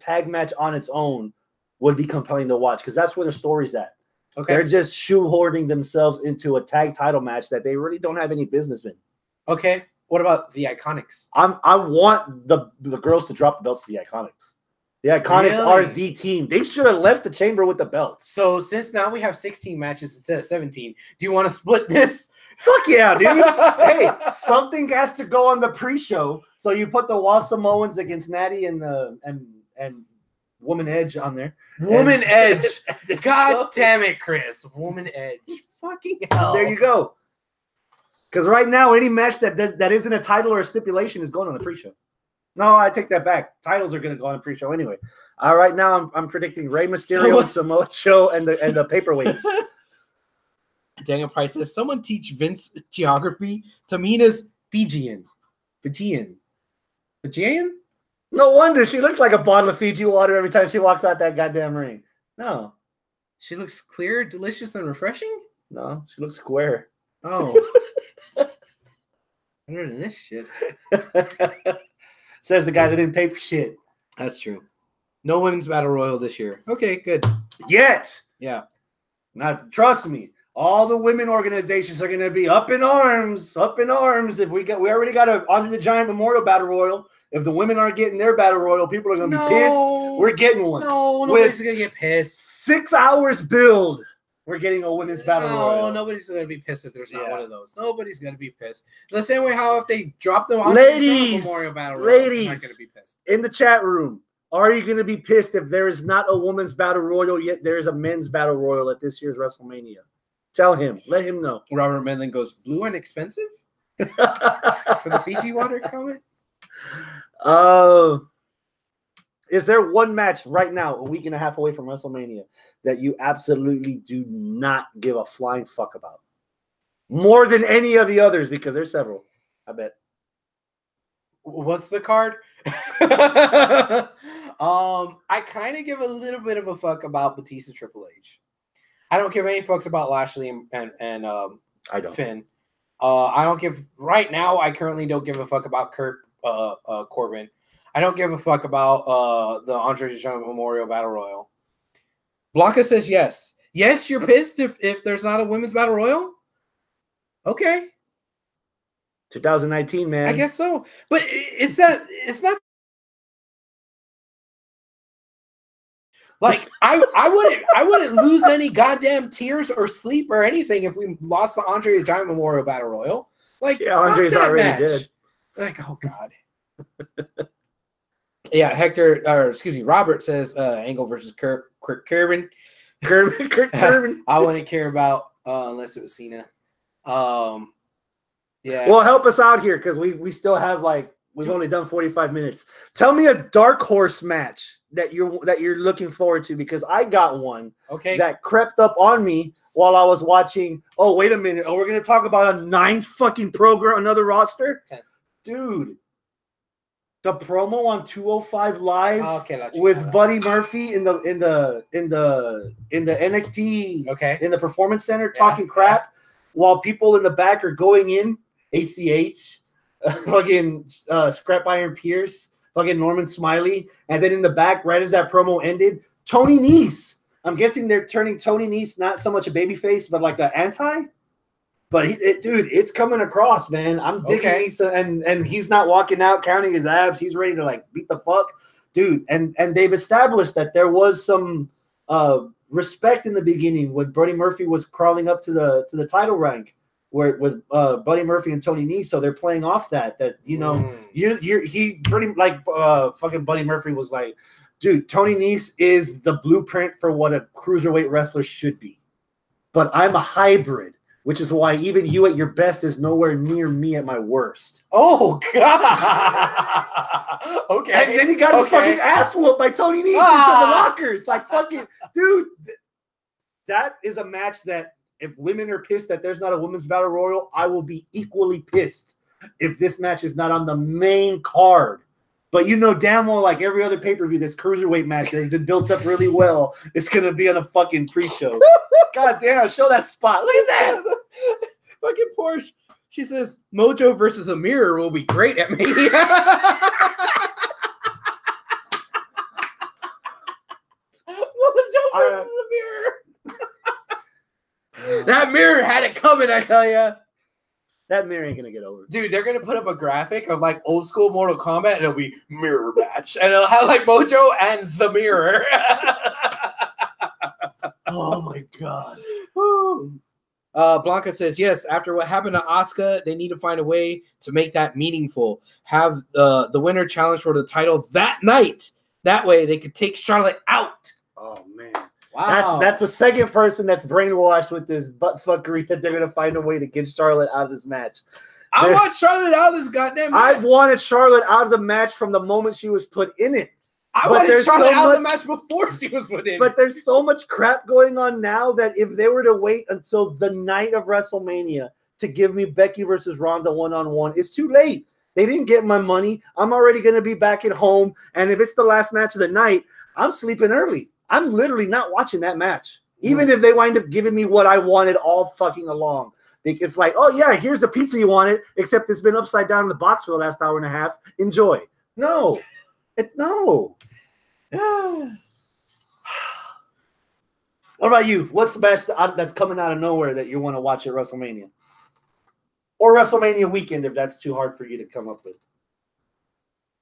tag match on its own would be compelling to watch because that's where the story's at. Okay. They're just shoehorning themselves into a tag title match that they really don't have any business in. Okay. What about the Iconics? I want the girls to drop the belts to the Iconics. The Iconics are the team. They should have left the chamber with the belts. So since now we have 16 matches instead of 17, do you want to split this? Fuck yeah, dude. Hey, something has to go on the pre-show. So you put the Wild Samoans against Natty and Woman Edge on there. Woman Edge. God damn it, Chris. Woman Edge. Fucking hell. There you go. Because right now, any match that isn't a title or a stipulation is going on the pre-show. No, I take that back. Titles are going to go on the pre-show anyway. Right now, I'm predicting Rey Mysterio, Samoa Joe, and the paperweights. Daniel Price says, someone teach Vince geography. Tamina's Fijian. No wonder she looks like a bottle of Fiji water every time she walks out that goddamn ring. No. She looks clear, delicious, and refreshing? No, she looks square. Oh. Better than this shit. Says the guy that didn't pay for shit. That's true. No women's battle royal this year. Okay, good. Yet. Yeah. Now, trust me, all the women organizations are going to be up in arms. If we already got a Andre the Giant Memorial Battle Royal. If the women aren't getting their Battle Royal, people are going to be pissed. We're getting one. No, nobody's going to get pissed. 6 hours build. We're getting a women's battle royal. No, nobody's going to be pissed if there's not one of those. Nobody's going to be pissed. The same way how if they drop them on ladies, the Memorial Battle Royal, they're not going to be pissed. In the chat room, Are you going to be pissed if there is not a women's battle royal yet there is a men's battle royal at this year's WrestleMania? Tell him. Let him know. Robert Medlin goes, blue and expensive? For the Fiji water comment? Is there one match right now, a week and a half away from WrestleMania, that you absolutely do not give a flying fuck about? More than any of the others, because there's several, I bet. What's the card? I kind of give a little bit of a fuck about Batista Triple H. I don't give any fucks about Lashley and I don't. Finn. I don't give right now. I currently don't give a fuck about Corbin. I don't give a fuck about the Andre the Giant Memorial Battle Royal. Blanca says yes. Yes, you're pissed if there's not a women's battle royal. Okay. 2019, man. I guess so. But it's not like I wouldn't lose any goddamn tears or sleep or anything if we lost the Andre the Giant Memorial Battle Royal. Like, yeah, Andre's already dead. Like, oh God. Yeah, Robert says Angle versus Kurt Corbin. Corbin. I wouldn't care about unless it was Cena. Yeah. Well, help us out here because we still have we've only done 45 minutes. Tell me a dark horse match that you're looking forward to, because I got one that crept up on me while I was watching. Oh, wait a minute. Oh, we're gonna talk about a 9th fucking program, another roster? 10th. Dude. The promo on 205 Live with Buddy Murphy in the NXT in the Performance Center talking crap while people in the back are going in. ACH, fucking Scrap Iron Pierce, fucking Norman Smiley, and then in the back, right as that promo ended, Tony Nese. I'm guessing they're turning Tony Nese not so much a babyface, but like an anti. But dude, it's coming across, man. I'm digging Nese, and he's not walking out counting his abs. He's ready to beat the fuck, dude. And they've established that there was some respect in the beginning when Buddy Murphy was crawling up to the title rank, with Buddy Murphy and Tony Nese. So they're playing off that he pretty fucking Buddy Murphy was like, dude, Tony Nese is the blueprint for what a cruiserweight wrestler should be, but I'm a hybrid. Which is why even you at your best is nowhere near me at my worst. Oh, God. Okay. And then he got his fucking ass whooped by Tony Nese into the lockers. Like, fucking, dude. That is a match that if women are pissed that there's not a women's battle royal, I will be equally pissed if this match is not on the main card. But you know damn well, like every other pay-per-view, this cruiserweight match has been built up really well. It's going to be on a fucking pre-show. God damn, show that spot. Look at that. Fucking Porsche. She says, Mojo versus a mirror will be great at Mania. Mojo versus a mirror. That mirror had it coming, I tell you. That mirror ain't gonna get over. Dude, they're gonna put up a graphic of like old school Mortal Kombat, and it'll be mirror match, and it'll have like Mojo and the mirror. Oh my God. Blanca says yes. After what happened to Asuka, they need to find a way to make that meaningful. Have the winner challenge for the title that night. That way, they could take Charlotte out. Oh man. Wow. That's the second person that's brainwashed with this buttfuckery that they're gonna find a way to get Charlotte out of this match. I want Charlotte out of this goddamn match. I've wanted Charlotte out of the match from the moment she was put in it. I wanted Charlotte out of the match before she was put in. But there's so much crap going on now that if they were to wait until the night of WrestleMania to give me Becky versus Ronda one-on-one, it's too late. They didn't get my money. I'm already gonna be back at home, and if it's the last match of the night, I'm sleeping early. I'm literally not watching that match. Even if they wind up giving me what I wanted all fucking along. It's like, oh, yeah, here's the pizza you wanted, except it's been upside down in the box for the last hour and a half. Enjoy. No. No. What about you? What's the match that's coming out of nowhere that you want to watch at WrestleMania? Or WrestleMania weekend, if that's too hard for you to come up with.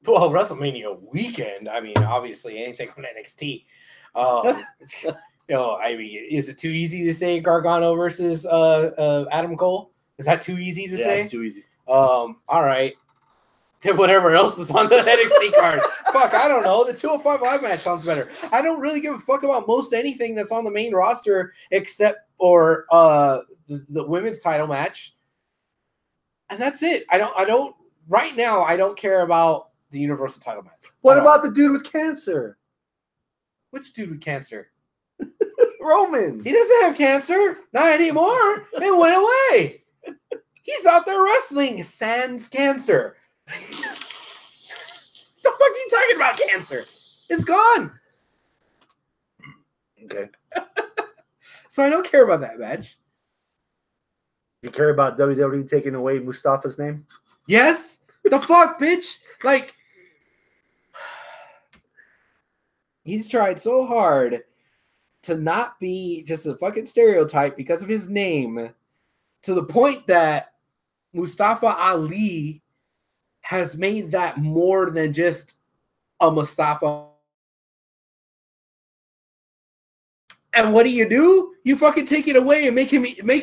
Well, WrestleMania weekend, I mean, obviously anything from NXT. I mean, is it too easy to say Gargano versus Adam Cole? Is that too easy to say? It's too easy. All right. than whatever else is on the NXT card. Fuck, I don't know. The 205 Live match sounds better. I don't really give a fuck about most anything that's on the main roster except for the women's title match. And that's it. I don't right now I don't care about the Universal title match. What about the dude with cancer? Which dude with cancer? Roman. He doesn't have cancer. Not anymore. It went away. He's out there wrestling sans cancer. The fuck are you talking about cancer? It's gone. Okay. So I don't care about that match. You care about WWE taking away Mustafa's name? Yes? The fuck, bitch? Like, he's tried so hard to not be just a fucking stereotype because of his name to the point that Mustafa Ali has made that more than just a Mustafa. And what do? You fucking take it away and make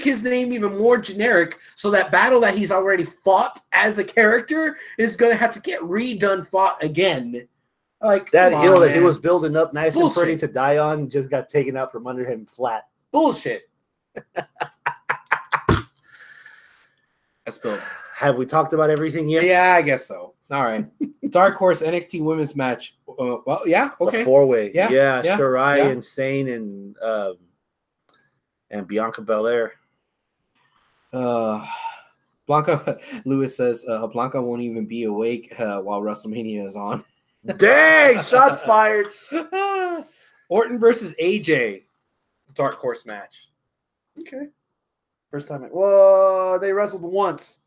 his name even more generic, so that battle that he's already fought as a character is gonna have to get fought again. Like that hill that man. he was building up nice Bullshit. and pretty to die on just got taken out from under him flat. Bullshit. That's built. Have we talked about everything yet? Yeah, I guess so. All right. Dark Horse NXT Women's match. Well, yeah, okay. The four-way. Yeah, Shirai yeah. and Sane and Bianca Belair. Blanca Lewis says Blanca won't even be awake while WrestleMania is on. Dang, shots fired. Orton versus AJ. Dark Horse match. Okay. First time. Well, they wrestled once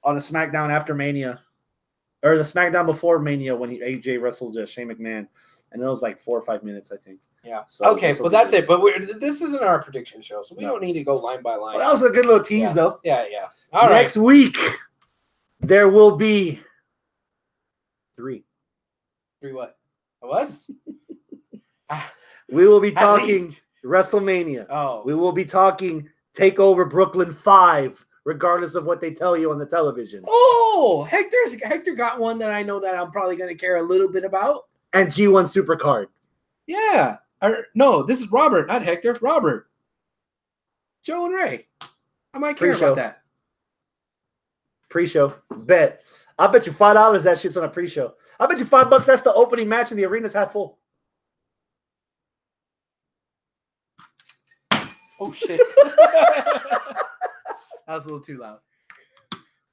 on a SmackDown after Mania. Or the SmackDown before Mania when AJ wrestled Shane McMahon. And it was like 4 or 5 minutes, I think. Yeah. So okay, well, that's it. But this isn't our prediction show, so we don't need to go line by line. Well, that was a good little tease, though. Yeah. All right. Next week, there will be 3. 3 what? It was? We will be At talking least. WrestleMania. Oh. We will be talking TakeOver Brooklyn 5, regardless of what they tell you on the television. Oh, Hector got one that I know that I'm probably going to care a little bit about. And G1 Supercard. Yeah. No, this is Robert, not Hector. Robert. Joe and Ray. I might care Pre-show. about that. Pre-show. Bet. I bet you $5 that shit's on a pre-show. I bet you $5 that's the opening match and the arena's half full. Oh, shit. That was a little too loud.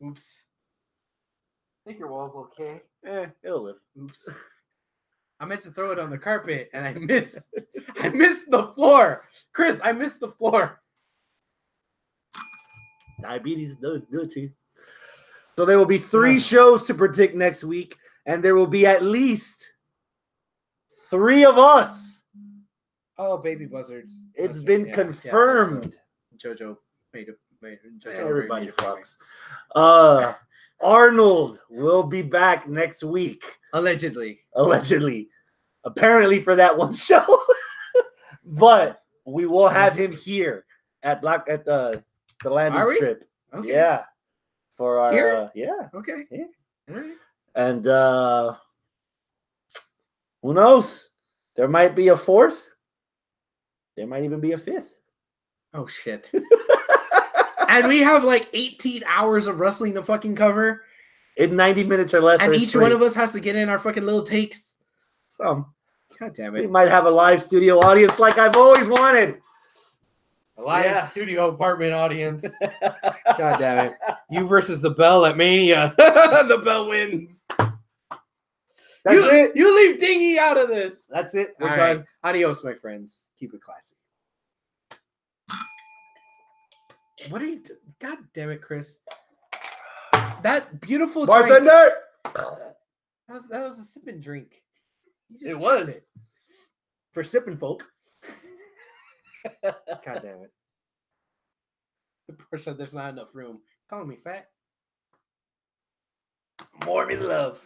Oops. I think your wall's okay. It'll live. Oops. I meant to throw it on the carpet, and I missed. I missed the floor. Chris, I missed the floor. Diabetes do it to you. So there will be 3 shows to predict next week, and there will be at least 3 of us. Oh, baby buzzards. It's been confirmed. JoJo made it. Everybody fucks. Arnold will be back next week. Allegedly. Apparently for that one show. But we will have him here at the landing strip. Okay. Yeah. For our here? yeah. Okay. Yeah. All right. And who knows? There might be a 4th. There might even be a 5th. Oh shit. And we have like 18 hours of wrestling to fucking cover. In 90 minutes or less. And each one of us has to get in our fucking little takes. Some. God damn We it. might have a live studio audience like I've always wanted. A live studio apartment audience. God damn it. You versus the Bell at Mania. The Bell wins. That's it. You leave Dingy out of this. That's it. We're All done. right. Adios, my friends. Keep it classy. What are you doing? God damn it, Chris. That beautiful drink. Bartender! That was a sipping drink. You just It chugged was. it. For sipping folk. God damn it. The person, there's not enough room. Calling me fat. Morbid love.